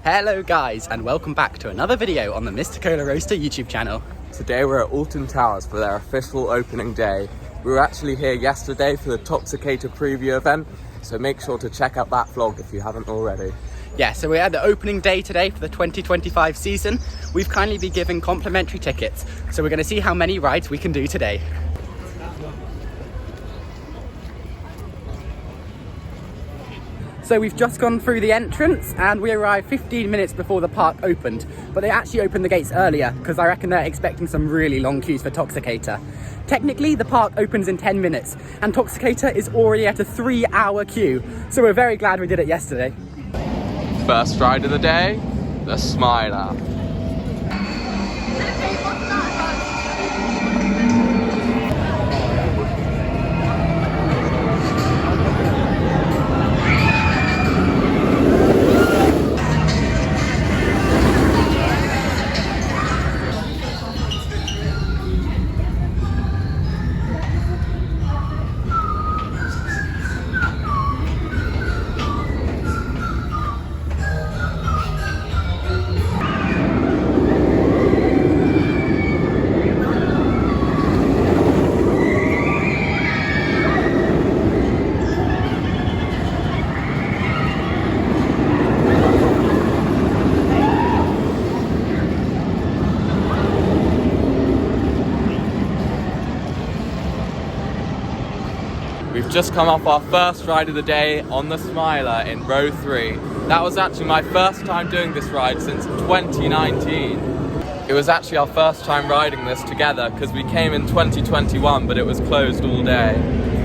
Hello guys, and welcome back to another video on the Mr. Coller Roaster YouTube channel. Today we're at Alton Towers for their official opening day. We were actually here yesterday for the Toxicator preview event, so make sure to check out that vlog if you haven't already. Yeah, so we're at the opening day today for the 2025 season. We've kindly been given complimentary tickets, so we're going to see how many rides we can do today. So we've just gone through the entrance and we arrived 15 minutes before the park opened, but they actually opened the gates earlier because I reckon they're expecting some really long queues for Toxicator. Technically the park opens in 10 minutes and Toxicator is already at a 3-hour queue, so we're very glad we did it yesterday. First ride of the day, the Smiler. We've just come off our first ride of the day on the Smiler in row 3. That was actually my first time doing this ride since 2019. It was actually our first time riding this together because we came in 2021 but it was closed all day.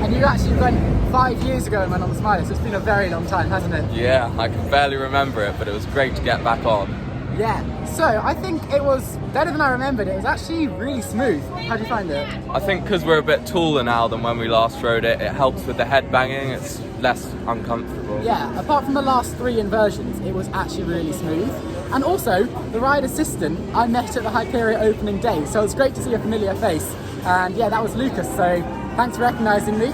And you actually went 5 years ago and went on the Smiler, so it's been a very long time, hasn't it? Yeah, I can barely remember it, but it was great to get back on. Yeah, so I think it was better than I remembered. It was actually really smooth. How do you find it? I think because we're a bit taller now than when we last rode it, it helps with the head banging, it's less uncomfortable. Yeah, apart from the last 3 inversions, it was actually really smooth. And also, the ride assistant I met at the Hyperia opening day, so it's great to see a familiar face. And yeah, that was Lucas, so thanks for recognising me.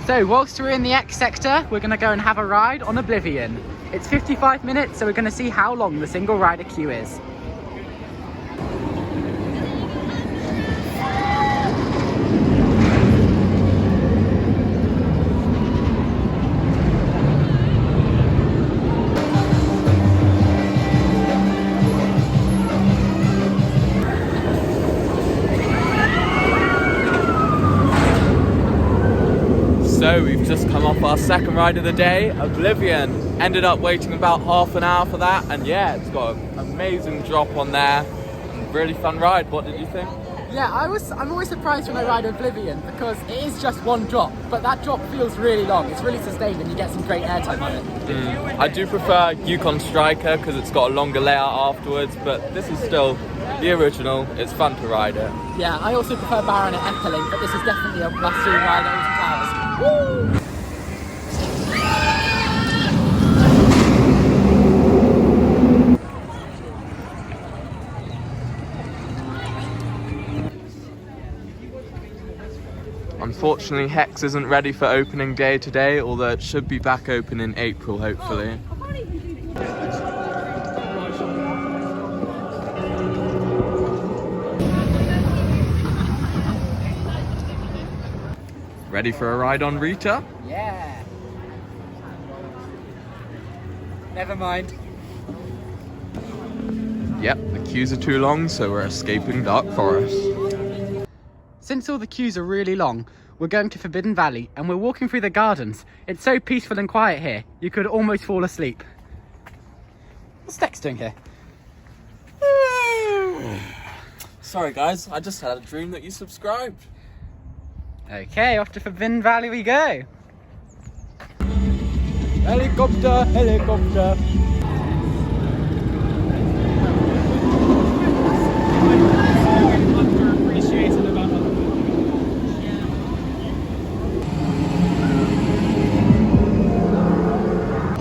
So whilst we're in the X sector, we're going to go and have a ride on Oblivion. It's 55 minutes, so we're going to see how long the single rider queue is. So we've just come off our second ride of the day, Oblivion. Ended up waiting about half an hour for that, and yeah, it's got an amazing drop on there. Really fun ride. What did you think? Yeah, I'm always surprised when I ride Oblivion because it is just one drop, but that drop feels really long. It's really sustained and you get some great airtime on it. I do prefer Yukon Striker because it's got a longer layout afterwards, but this is still the original. It's fun to ride it. Yeah, I also prefer Baronet Eckerling, but this is definitely a must-do ride at Alton Towers. Woo! Unfortunately, Hex isn't ready for opening day today, although it should be back open in April, hopefully. Ready for a ride on Rita? Yeah. Never mind. Yep, the queues are too long, so we're escaping Dark Forest. Since all the queues are really long, we're going to Forbidden Valley and we're walking through the gardens. It's so peaceful and quiet here, you could almost fall asleep. What's Dex doing here? Sorry guys, I just had a dream that you subscribed. Okay, off to Forbidden Valley we go. Helicopter, helicopter.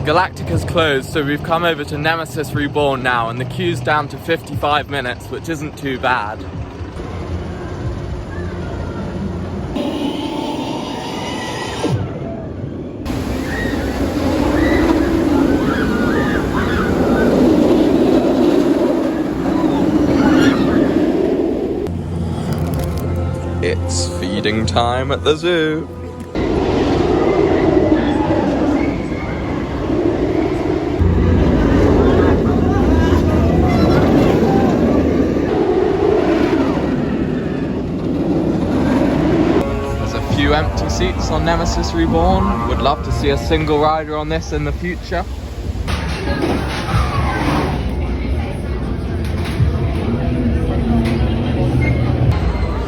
Galactica's closed, so we've come over to Nemesis Reborn now, and the queue's down to 55 minutes, which isn't too bad. Feeding time at the zoo. There's a few empty seats on Nemesis Reborn. Would love to see a single rider on this in the future.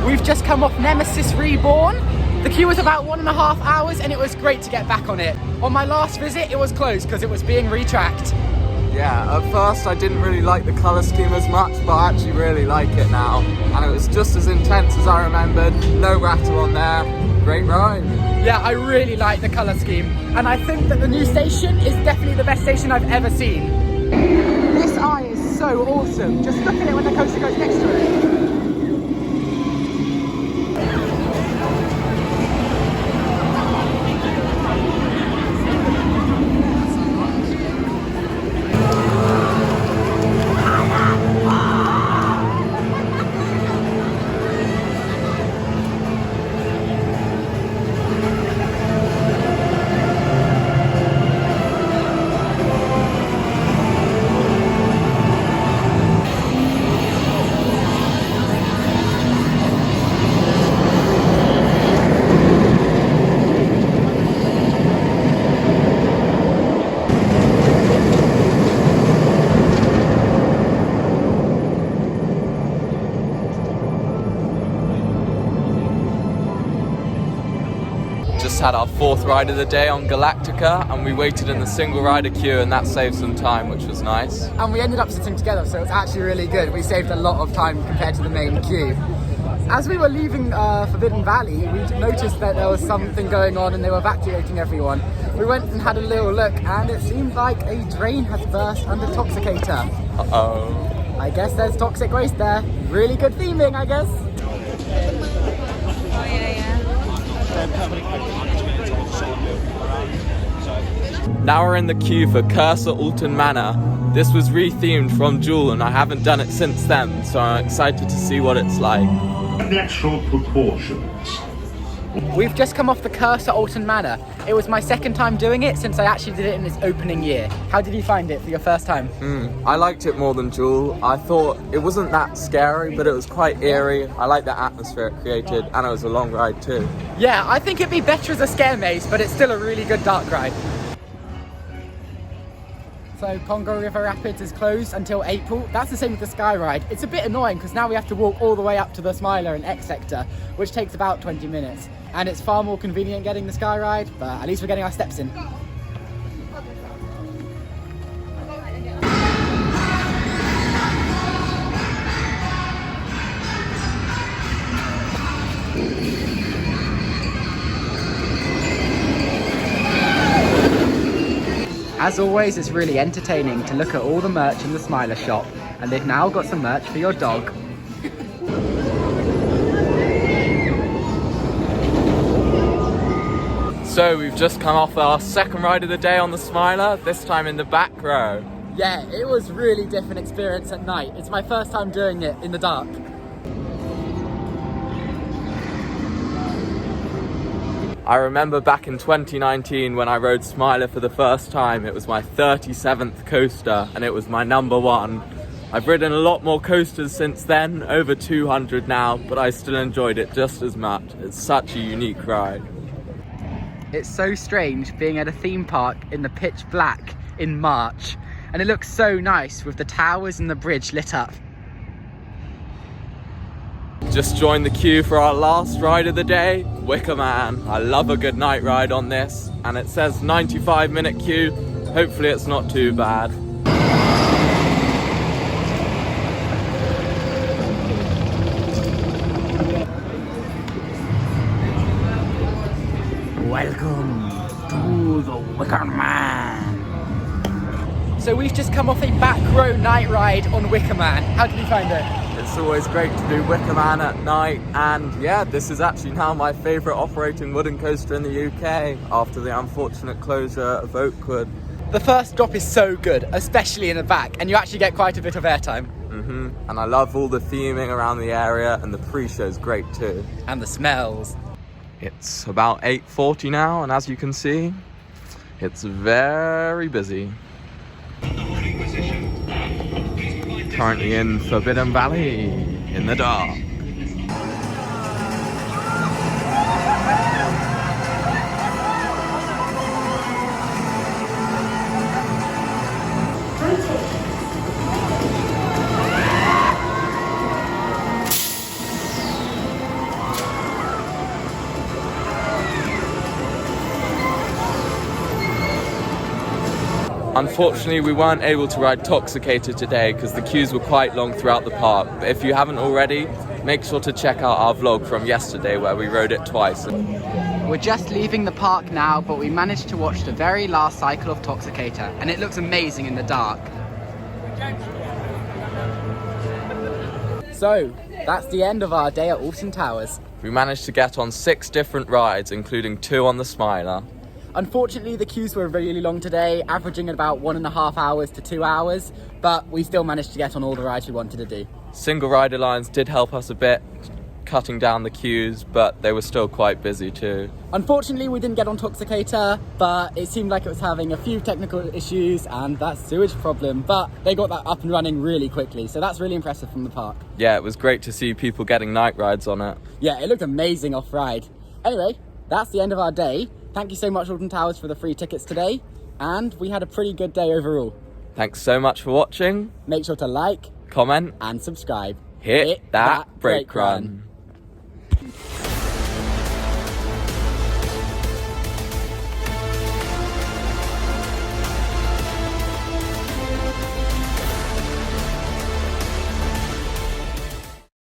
We've just come off Nemesis Reborn. The queue was about 1.5 hours and it was great to get back on it. On my last visit, it was closed because it was being retracked. Yeah, at first I didn't really like the colour scheme as much, but I actually really like it now. And it was just as intense as I remembered. No rattle on there. Great ride. Yeah, I really like the colour scheme. And I think that the new station is definitely the best station I've ever seen. This eye is so awesome. Just look at it when the coaster goes next to it. Just had our 4th ride of the day on Galactica, and we waited in the single rider queue, and that saved some time, which was nice. And we ended up sitting together, so it was actually really good. We saved a lot of time compared to the main queue. As we were leaving Forbidden Valley, we noticed that there was something going on and they were evacuating everyone. We went and had a little look, and it seemed like a drain has burst under Toxicator. Uh-oh. I guess there's toxic waste there. Really good theming, I guess. Now we're in the queue for Curse at Alton Manor. This was rethemed from Jewel, and I haven't done it since then, so I'm excited to see what it's like. Natural proportions. We've just come off the Curse at Alton Manor. It was my 2nd time doing it since I actually did it in its opening year. How did you find it for your first time? I liked it more than Jewel. I thought it wasn't that scary, but it was quite eerie. I liked the atmosphere it created, and it was a long ride too. Yeah, I think it'd be better as a scare maze, but it's still a really good dark ride. So Congo River Rapids is closed until April. That's the same with the Sky Ride. It's a bit annoying because now we have to walk all the way up to the Smiler and X sector, which takes about 20 minutes. And it's far more convenient getting the Sky Ride, but at least we're getting our steps in. As always, it's really entertaining to look at all the merch in the Smiler shop, and they've now got some merch for your dog. So we've just come off our 2nd ride of the day on the Smiler, this time in the back row. Yeah, it was really different experience at night. It's my first time doing it in the dark. I remember back in 2019 when I rode Smiler for the first time. It was my 37th coaster and it was my #1. I've ridden a lot more coasters since then, over 200 now, but I still enjoyed it just as much. It's such a unique ride. It's so strange being at a theme park in the pitch black in March, and it looks so nice with the towers and the bridge lit up. Just joined the queue for our last ride of the day, Wicker Man. I love a good night ride on this, and it says 95-minute queue. Hopefully it's not too bad. Welcome to the Wicker Man. So we've just come off a back row night ride on Wicker Man. How did you find it? It's always great to do Wicker Man at night, and yeah, this is actually now my favourite operating wooden coaster in the UK after the unfortunate closure of Oakwood. The first drop is so good, especially in the back, and you actually get quite a bit of airtime. And I love all the theming around the area, and the pre-show's great too. And the smells. It's about 8:40 now, and as you can see, it's very busy. Currently in Forbidden Valley, in the dark. Unfortunately, we weren't able to ride Toxicator today because the queues were quite long throughout the park. But if you haven't already, make sure to check out our vlog from yesterday where we rode it twice. We're just leaving the park now, but we managed to watch the very last cycle of Toxicator, and it looks amazing in the dark. So, that's the end of our day at Alton Towers. We managed to get on 6 different rides, including 2 on the Smiler. Unfortunately, the queues were really long today, averaging about 1.5 hours to 2 hours, but we still managed to get on all the rides we wanted to do. Single rider lines did help us a bit, cutting down the queues, but they were still quite busy too. Unfortunately, we didn't get on Toxicator, but it seemed like it was having a few technical issues and that sewage problem, but they got that up and running really quickly, so that's really impressive from the park. Yeah, it was great to see people getting night rides on it. Yeah, it looked amazing off-ride. Anyway, that's the end of our day. Thank you so much, Alton Towers, for the free tickets today, and we had a pretty good day overall. Thanks so much for watching. Make sure to like, comment, and subscribe. hit that brake run.